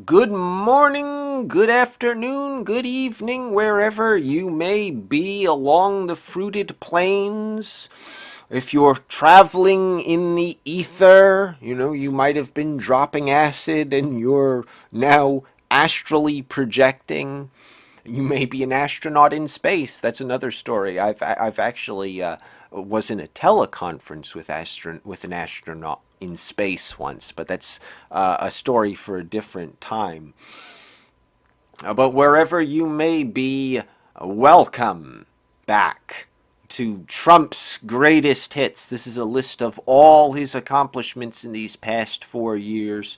Good morning, good afternoon, good evening, wherever you may be along the fruited plains. If you're traveling in the ether, you might have been dropping acid and you're now astrally projecting. You may be an astronaut in space. That's another story. I've actually was in a teleconference with an astronaut in space once, but that's a story for a different time. But wherever you may be, welcome back to Trump's greatest hits. This is a list of all his accomplishments in these past 4 years.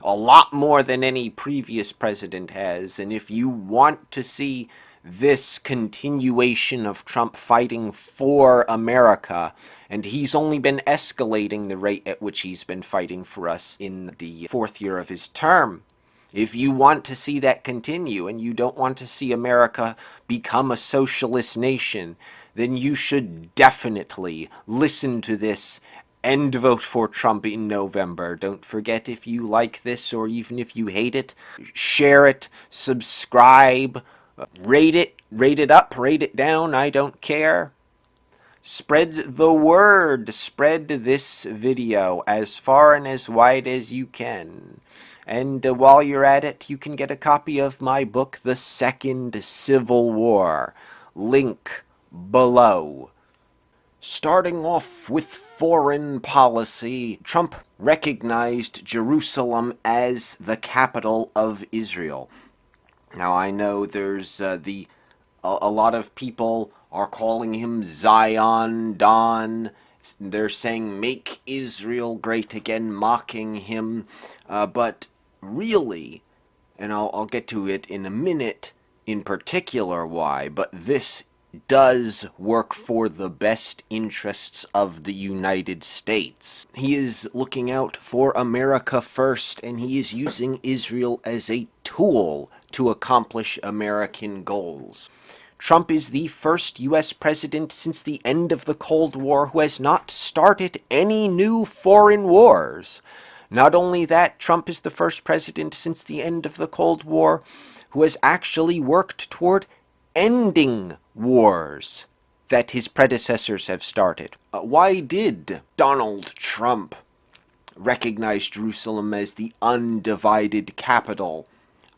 A lot more than any previous president has. And if you want to see this continuation of Trump fighting for America, and he's only been escalating the rate at which he's been fighting for us in the fourth year of his term. If you want to see that continue and you don't want to see America become a socialist nation, then you should definitely listen to this and vote for Trump in November. Don't forget, if you like this or even if you hate it, share it, subscribe, rate it up, rate it down, I don't care. Spread the word. Spread this video as far and as wide as you can. And while you're at it, you can get a copy of my book, The Second Civil War. Link below. Starting off with foreign policy, Trump recognized Jerusalem as the capital of Israel. Now, I know there's a lot of people are calling him Zion Don. They're saying make Israel great again, mocking him. But really, and I'll get to it in a minute in particular why, but this does work for the best interests of the United States. He is looking out for America first, and he is using Israel as a tool to accomplish American goals. Trump is the first U.S. president since the end of the Cold War who has not started any new foreign wars. Not only that, Trump is the first president since the end of the Cold War who has actually worked toward ending wars that his predecessors have started. Why did Donald Trump recognize Jerusalem as the undivided capital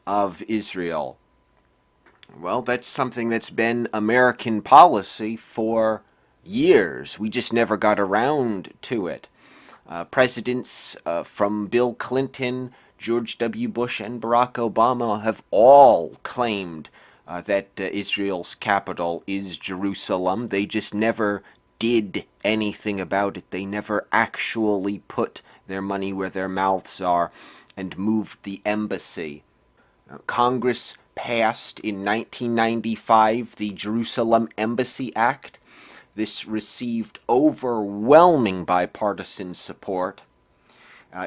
of Israel? Well, that's something that's been American policy for years. We just never got around to it. Presidents from Bill Clinton, George W. Bush, and Barack Obama have all claimed that Israel's capital is Jerusalem. They just never did anything about it. They never actually put their money where their mouths are and moved the embassy. Congress passed in 1995 the Jerusalem Embassy Act. This received overwhelming bipartisan support.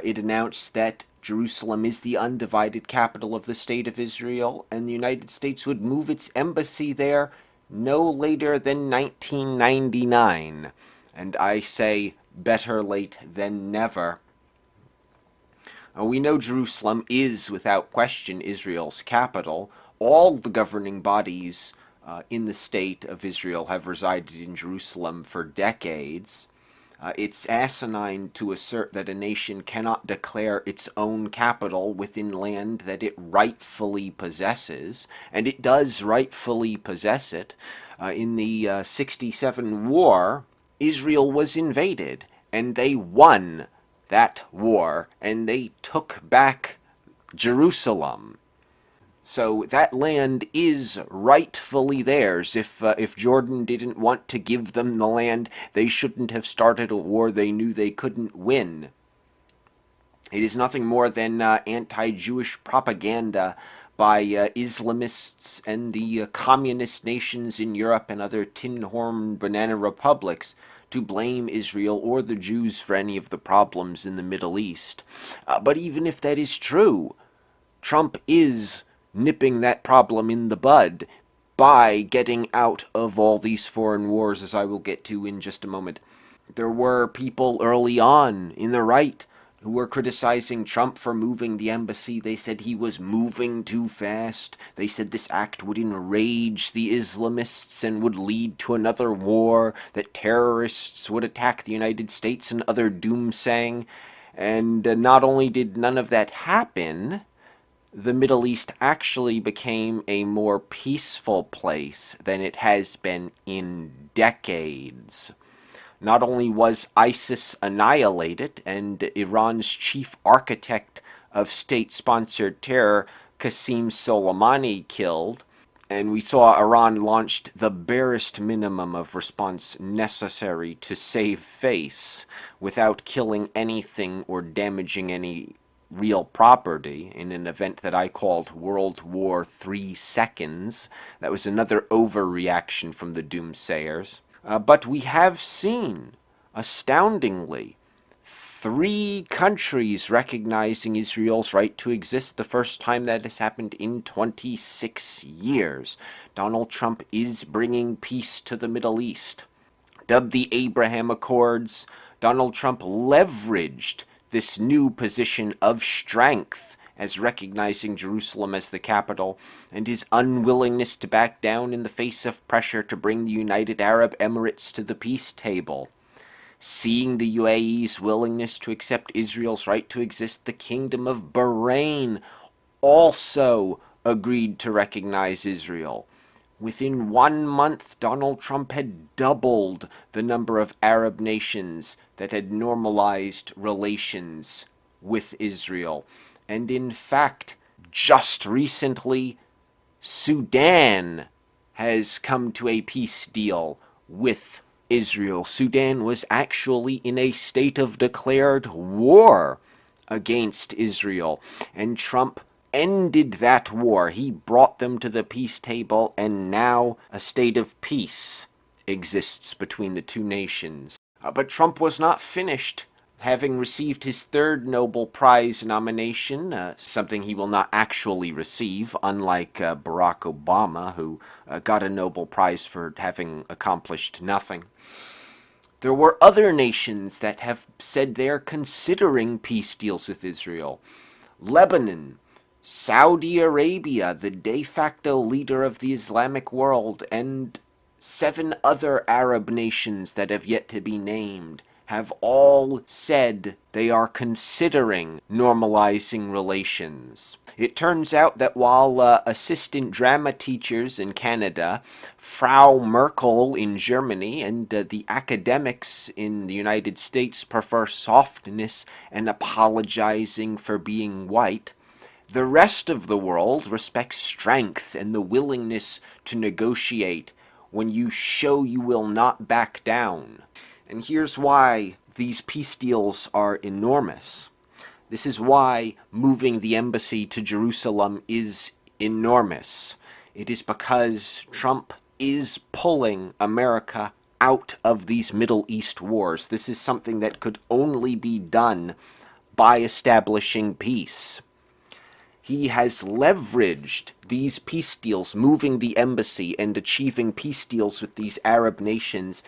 It announced that Jerusalem is the undivided capital of the State of Israel, and the United States would move its embassy there no later than 1999. And I say better late than never. We know Jerusalem is, without question, Israel's capital. All the governing bodies in the state of Israel have resided in Jerusalem for decades. It's asinine to assert that a nation cannot declare its own capital within land that it rightfully possesses, and it does rightfully possess it. In the 67 war, Israel was invaded, and they won that war, and they took back Jerusalem. So that land is rightfully theirs. If Jordan didn't want to give them the land, they shouldn't have started a war they knew they couldn't win. It is nothing more than anti-Jewish propaganda by Islamists and the communist nations in Europe and other tin-horn banana republics to blame Israel or the Jews for any of the problems in the Middle East. But even if that is true, Trump is nipping that problem in the bud by getting out of all these foreign wars, as I will get to in just a moment. There were people early on in the right who were criticizing Trump for moving the embassy. They said he was moving too fast. They said this act would enrage the Islamists and would lead to another war, that terrorists would attack the United States and other doomsaying. And not only did none of that happen, the Middle East actually became a more peaceful place than it has been in decades. Not only was ISIS annihilated and Iran's chief architect of state-sponsored terror, Qasem Soleimani, killed, and we saw Iran launched the barest minimum of response necessary to save face without killing anything or damaging any real property in an event that I called World War 3 Seconds. That was another overreaction from the doomsayers. But we have seen, astoundingly, 3 countries recognizing Israel's right to exist, the first time that has happened in 26 years. Donald Trump is bringing peace to the Middle East. Dubbed the Abraham Accords, Donald Trump leveraged this new position of strength as recognizing Jerusalem as the capital, and his unwillingness to back down in the face of pressure to bring the United Arab Emirates to the peace table. Seeing the UAE's willingness to accept Israel's right to exist, the Kingdom of Bahrain also agreed to recognize Israel. Within 1 month, Donald Trump had doubled the number of Arab nations that had normalized relations with Israel. And in fact, just recently, Sudan has come to a peace deal with Israel. Sudan was actually in a state of declared war against Israel, and Trump ended that war. He brought them to the peace table, and now a state of peace exists between the two nations. But Trump was not finished. Having received his 3rd Nobel Prize nomination, something he will not actually receive, unlike Barack Obama, who got a Nobel Prize for having accomplished nothing. There were other nations that have said they're considering peace deals with Israel. Lebanon, Saudi Arabia, the de facto leader of the Islamic world, and 7 other Arab nations that have yet to be named have all said they are considering normalizing relations. It turns out that while assistant drama teachers in Canada, Frau Merkel in Germany, and the academics in the United States prefer softness and apologizing for being white, the rest of the world respects strength and the willingness to negotiate when you show you will not back down. And here's why these peace deals are enormous. This is why moving the embassy to Jerusalem is enormous. It is because Trump is pulling America out of these Middle East wars. This is something that could only be done by establishing peace. He has leveraged these peace deals, moving the embassy and achieving peace deals with these Arab nations,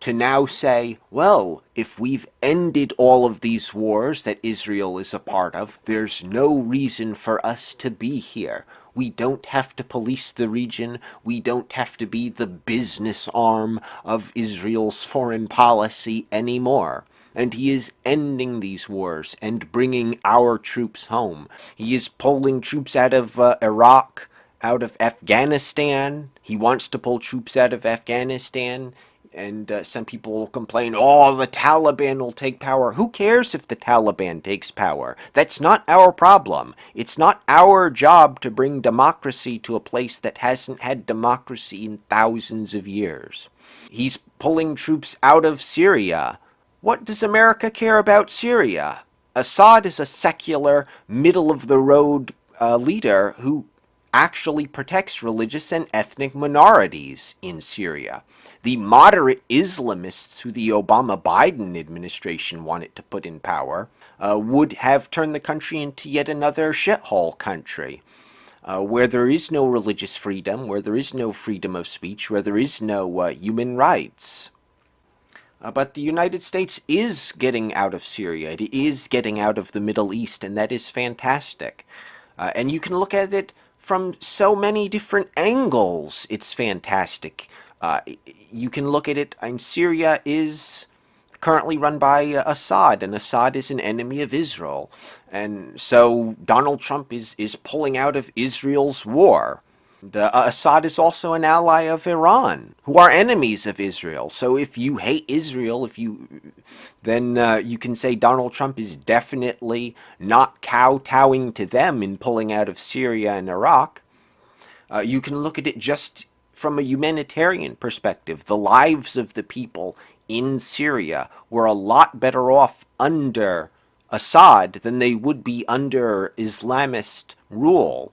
to now say, well, if we've ended all of these wars that Israel is a part of, there's no reason for us to be here. We don't have to police the region. We don't have to be the business arm of Israel's foreign policy anymore. And he is ending these wars and bringing our troops home. He is pulling troops out of Iraq, out of Afghanistan. He wants to pull troops out of Afghanistan. And some people will complain, oh, the Taliban will take power. Who cares if the Taliban takes power? That's not our problem. It's not our job to bring democracy to a place that hasn't had democracy in thousands of years. He's pulling troops out of Syria. What does America care about Syria? Assad is a secular, middle-of-the-road leader who actually protects religious and ethnic minorities in Syria. The moderate Islamists who the Obama-Biden administration wanted to put in power would have turned the country into yet another shithole country, where there is no religious freedom, where there is no freedom of speech, where there is no human rights. But the United States is getting out of Syria. It is getting out of the Middle East, and that is fantastic. And you can look at it from so many different angles. It's fantastic. Uh, you can look at it, and Syria is currently run by Assad, and Assad is an enemy of Israel. And so Donald Trump is pulling out of Israel's war. Assad is also an ally of Iran, who are enemies of Israel. So if you hate Israel, then you can say Donald Trump is definitely not kowtowing to them in pulling out of Syria and Iraq. You can look at it just from a humanitarian perspective. The lives of the people in Syria were a lot better off under Assad than they would be under Islamist rule.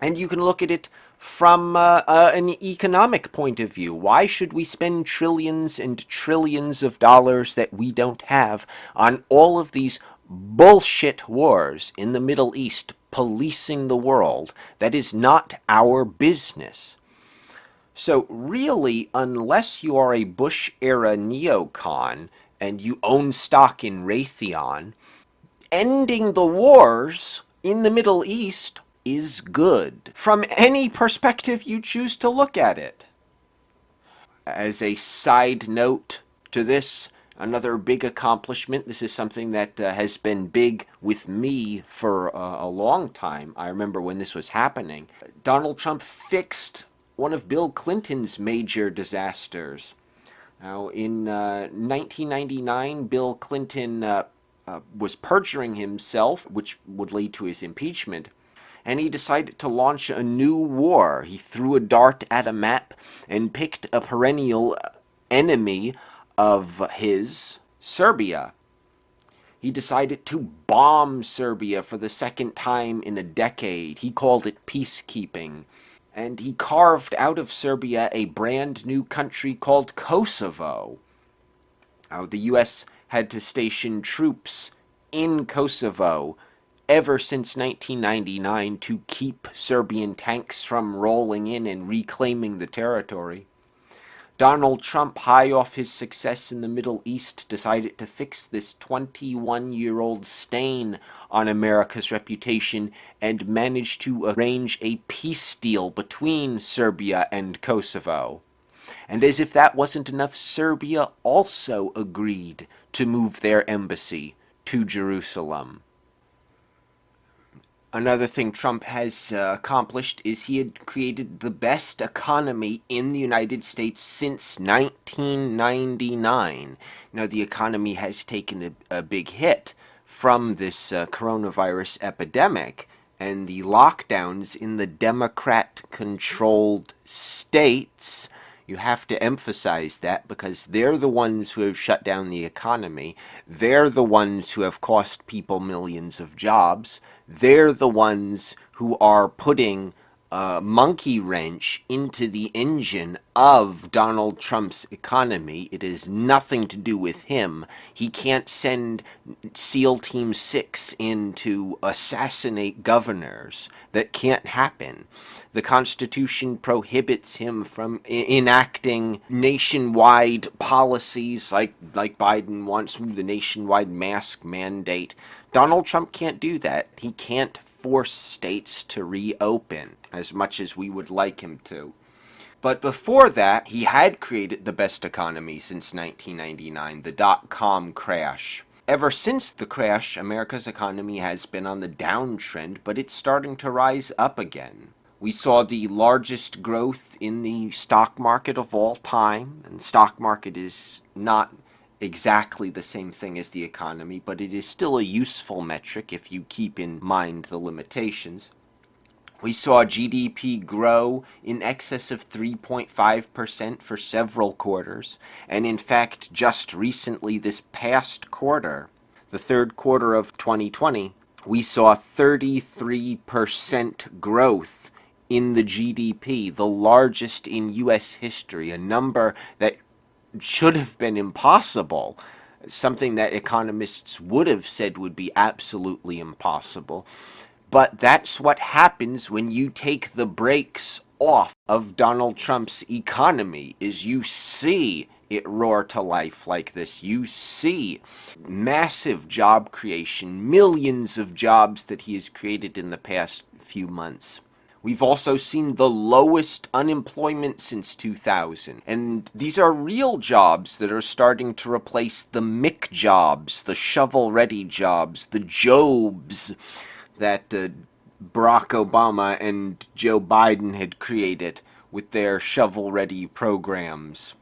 And you can look at it from an economic point of view. Why should we spend trillions and trillions of dollars that we don't have on all of these bullshit wars in the Middle East, policing the world? That is not our business. So really, unless you are a Bush-era neocon and you own stock in Raytheon, ending the wars in the Middle East is good, from any perspective you choose to look at it. As a side note to this, another big accomplishment, this is something that has been big with me for a long time. I remember when this was happening. Donald Trump fixed one of Bill Clinton's major disasters. Now, in 1999, Bill Clinton was perjuring himself, which would lead to his impeachment, and he decided to launch a new war. He threw a dart at a map and picked a perennial enemy of his, Serbia. He decided to bomb Serbia for the second time in a decade. He called it peacekeeping. And he carved out of Serbia a brand new country called Kosovo. Now, the U.S. had to station troops in Kosovo ever since 1999 to keep Serbian tanks from rolling in and reclaiming the territory. Donald Trump, high off his success in the Middle East, decided to fix this 21-year-old stain on America's reputation and managed to arrange a peace deal between Serbia and Kosovo. And as if that wasn't enough, Serbia also agreed to move their embassy to Jerusalem. Another thing Trump has accomplished is he had created the best economy in the United States since 1999. Now, the economy has taken a big hit from this coronavirus epidemic and the lockdowns in the Democrat-controlled states. You have to emphasize that because they're the ones who have shut down the economy. They're the ones who have cost people millions of jobs. They're the ones who are putting a monkey wrench into the engine of Donald Trump's economy. It has nothing to do with him. He can't send SEAL Team 6 in to assassinate governors. That can't happen. The Constitution prohibits him from enacting nationwide policies like Biden wants, the nationwide mask mandate. Donald Trump can't do that. He can't force states to reopen as much as we would like him to. But before that, he had created the best economy since 1999, the dot-com crash. Ever since the crash, America's economy has been on the downtrend, but it's starting to rise up again. We saw the largest growth in the stock market of all time, and the stock market is not exactly the same thing as the economy, but it is still a useful metric if you keep in mind the limitations. We saw GDP grow in excess of 3.5% for several quarters, and in fact, just recently, this past quarter, the third quarter of 2020, we saw 33% growth in the GDP, the largest in U.S. history, a number that should have been impossible, something that economists would have said would be absolutely impossible. But that's what happens when you take the brakes off of Donald Trump's economy, is you see it roar to life like this. You see massive job creation, millions of jobs that he has created in the past few months. We've also seen the lowest unemployment since 2000. And these are real jobs that are starting to replace the Mick jobs, the shovel-ready jobs, the jobs that Barack Obama and Joe Biden had created with their shovel-ready programs.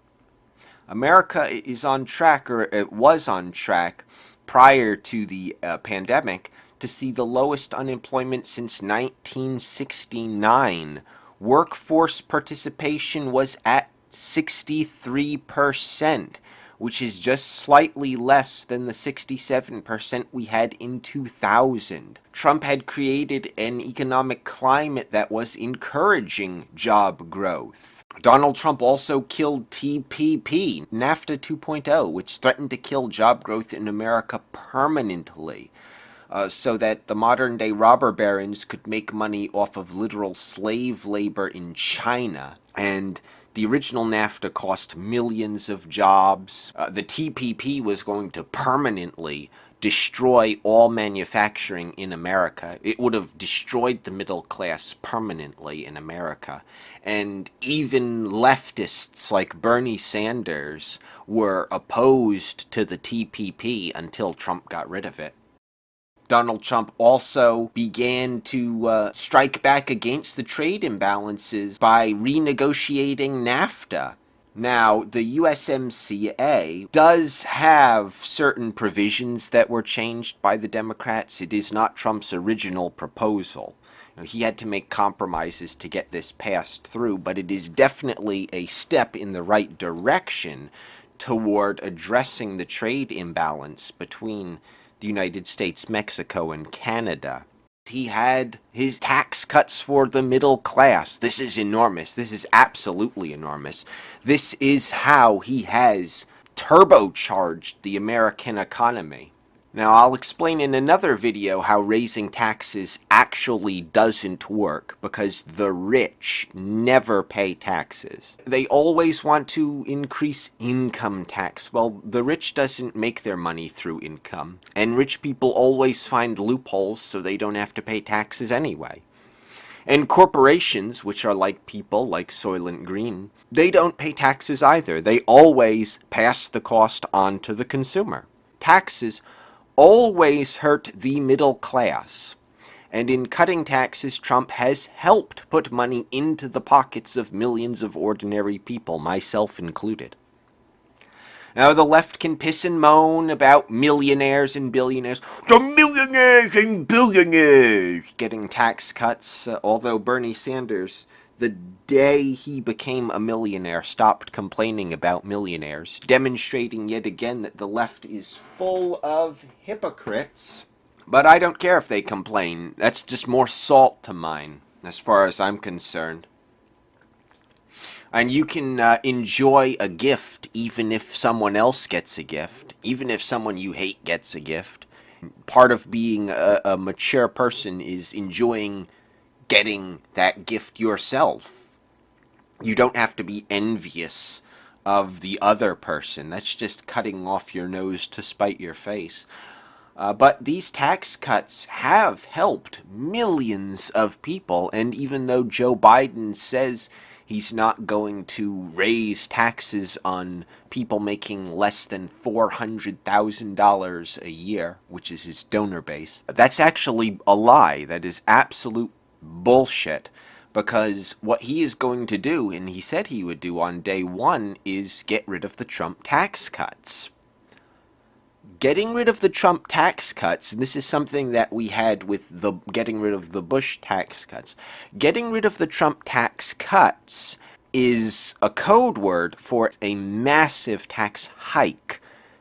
America is on track, or it was on track prior to the pandemic, to see the lowest unemployment since 1969. Workforce participation was at 63%, which is just slightly less than the 67% we had in 2000. Trump had created an economic climate that was encouraging job growth. Donald Trump also killed TPP, NAFTA 2.0, which threatened to kill job growth in America permanently, so that the modern-day robber barons could make money off of literal slave labor in China. And the original NAFTA cost millions of jobs. The TPP was going to permanently destroy all manufacturing in America. It would have destroyed the middle class permanently in America. And even leftists like Bernie Sanders were opposed to the TPP until Trump got rid of it. Donald Trump also began to strike back against the trade imbalances by renegotiating NAFTA. Now, the USMCA does have certain provisions that were changed by the Democrats. It is not Trump's original proposal. He had to make compromises to get this passed through, but it is definitely a step in the right direction toward addressing the trade imbalance between the United States, Mexico, and Canada. He had his tax cuts for the middle class. This is enormous. This is absolutely enormous. This is how he has turbocharged the American economy. Now, I'll explain in another video how raising taxes actually doesn't work, because the rich never pay taxes. They always want to increase income tax. Well, the rich doesn't make their money through income, and rich people always find loopholes so they don't have to pay taxes anyway. And corporations, which are like people, like Soylent Green, they don't pay taxes either. They always pass the cost on to the consumer. Taxes always hurt the middle class. And in cutting taxes, Trump has helped put money into the pockets of millions of ordinary people, myself included. Now, the left can piss and moan about millionaires and billionaires. The millionaires and billionaires getting tax cuts, although Bernie Sanders, the day he became a millionaire, stopped complaining about millionaires, demonstrating yet again that the left is full of hypocrites. But I don't care if they complain. That's just more salt to mine, as far as I'm concerned. And you can enjoy a gift even if someone else gets a gift, even if someone you hate gets a gift. Part of being a mature person is enjoying getting that gift yourself. You don't have to be envious of the other person. That's just cutting off your nose to spite your face. But these tax cuts have helped millions of people, and even though Joe Biden says he's not going to raise taxes on people making less than $400,000 a year, which is his donor base, that's actually a lie. That is absolute bullshit, because what he is going to do, and he said he would do on day one, is get rid of the Trump tax cuts. Getting rid of the Trump tax cuts, and this is something that we had with the getting rid of the Bush tax cuts. Getting rid of the Trump tax cuts is a code word for a massive tax hike.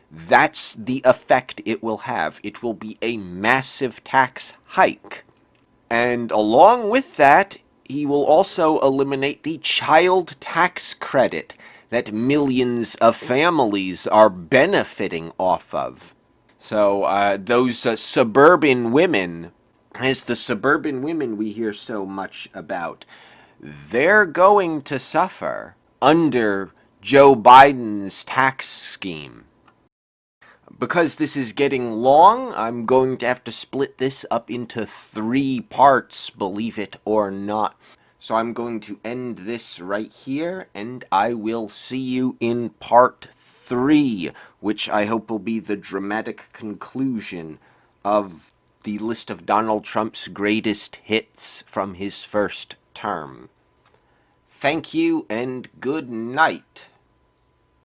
That's the effect it will have. It will be a massive tax hike. And along with that, he will also eliminate the child tax credit that millions of families are benefiting off of. So those suburban women, as the suburban women we hear so much about, they're going to suffer under Joe Biden's tax scheme. Because this is getting long, I'm going to have to split this up into 3 parts, believe it or not. So I'm going to end this right here, and I will see you in part 3, which I hope will be the dramatic conclusion of the list of Donald Trump's greatest hits from his first term. Thank you, and good night.